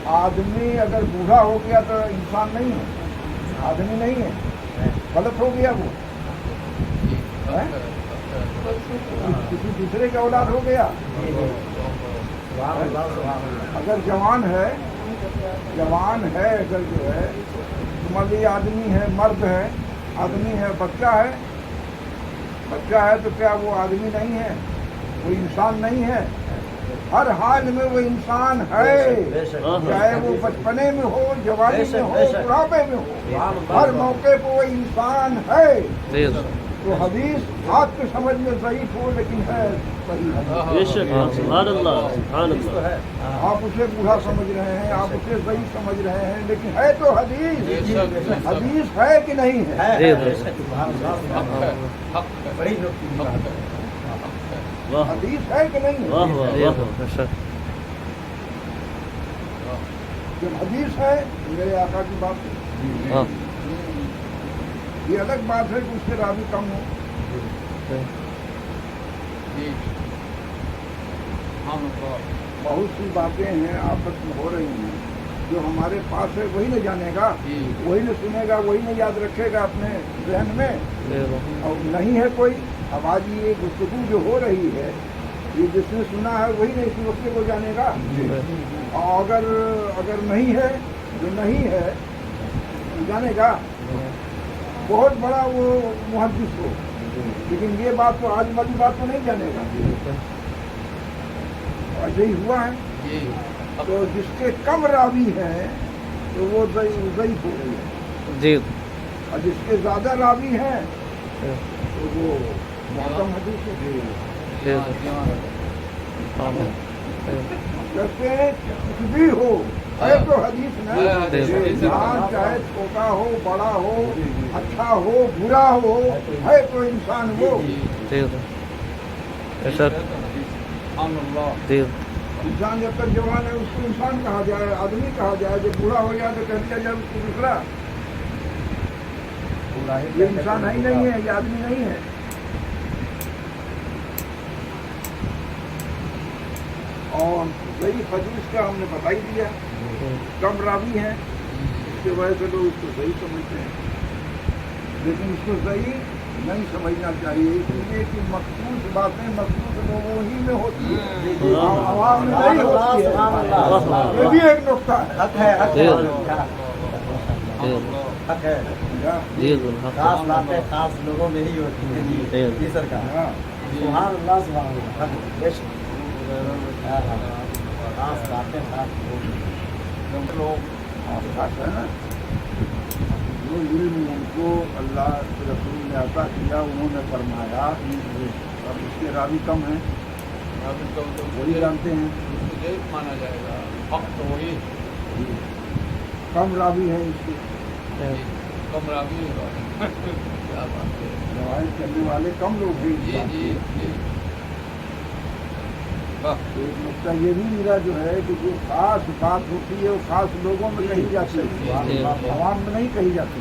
आदमी अगर बूढ़ा हो गया तो इंसान नहीं है, आदमी नहीं है, गलत हो गया वो है? किसी दूसरे का औलाद हो गया। अगर जवान है अगर जो है तो मान लीजिए आदमी है, मर्द है, आदमी है, बच्चा है तो क्या वो आदमी नहीं है? वो इंसान नहीं है? हर हाल में वो इंसान है, चाहे वो बचपने में हो, जवानी में हो, बुढ़ापे में हो, हर मौके पर वो इंसान है। तो हदीस आपके समझ में ज़ईफ हो लेकिन है सही है। आप उसे बूढ़ा समझ रहे हैं, आप उसे ज़ईफ समझ रहे हैं, लेकिन है तो हदीस। हदीस है कि नहीं है? हदीस है कि नहीं है? जब हदीस है मेरे आका की बात है। ये अलग बात है कि उसके रावी कम हो। बहुत सी बातें हैं आपस में हो रही हैं, जो हमारे पास है वही न जानेगा, वही न सुनेगा, वही न याद रखेगा अपने जहन में, और नहीं है कोई। अब आज ये गुफ्तगू जो हो रही है, ये जिसने सुना है वही नहीं इस मसले को जानेगा। और अगर नहीं है, जो नहीं है जानेगा, बहुत बड़ा वो मुहद्दिस हो, लेकिन ये बात तो आज वाली बात तो नहीं जानेगा। ऐसे ही हुआ है। तो जिसके कम रावी हैं तो वो ज़ईफ हो गई है जी, और जिसके ज़्यादा रावी हैं तो वो मुहकम हदीस है। कहते हैं कुछ भी हो, है तो हदीस ना, इंसान चाहे छोटा हो, बड़ा हो, अच्छा हो, बुरा हो, है तो इंसान वो। इंसान जब तक जवान है उसको इंसान कहा जाए, आदमी कहा जाए, जब बूढ़ा हो जाए तो कह दिया जाए उसको दूसरा। ये इंसान है ही नहीं है, ये आदमी नहीं है। और सही हदीस का हमने बता ही दिया, कम रावी हैं, इसके वजह से लोग इसको सही समझते हैं, लेकिन इसको सही नहीं समझना चाहिए, इसलिए कि मखसूस बातें मखसूस लोगों ही में होती है, आवाम में नहीं होती है। ये भी एक नुक्ता है। खास बातें खास लोगों में ही होती है जी सरकार। सुभान अल्लाह, सुभान अल्लाह। खास बातें खास लोग खास है ना, जो इल्म उनको अल्लाह के रसूल ने अता किया, उन्होंने फरमाया। अब इसके रावी कम हैं, वही जानते हैं, माना जाएगा हक तो वही कम रावी हैं इसके, कम रावी क्या बात है, रवायत करने वाले कम लोग हैं इस बात के। तो एक नुकता ये भी मेरा जो है कि जो खास बात होती है वो खास लोगों में कही जाती है, आवाम में नहीं कही जाती।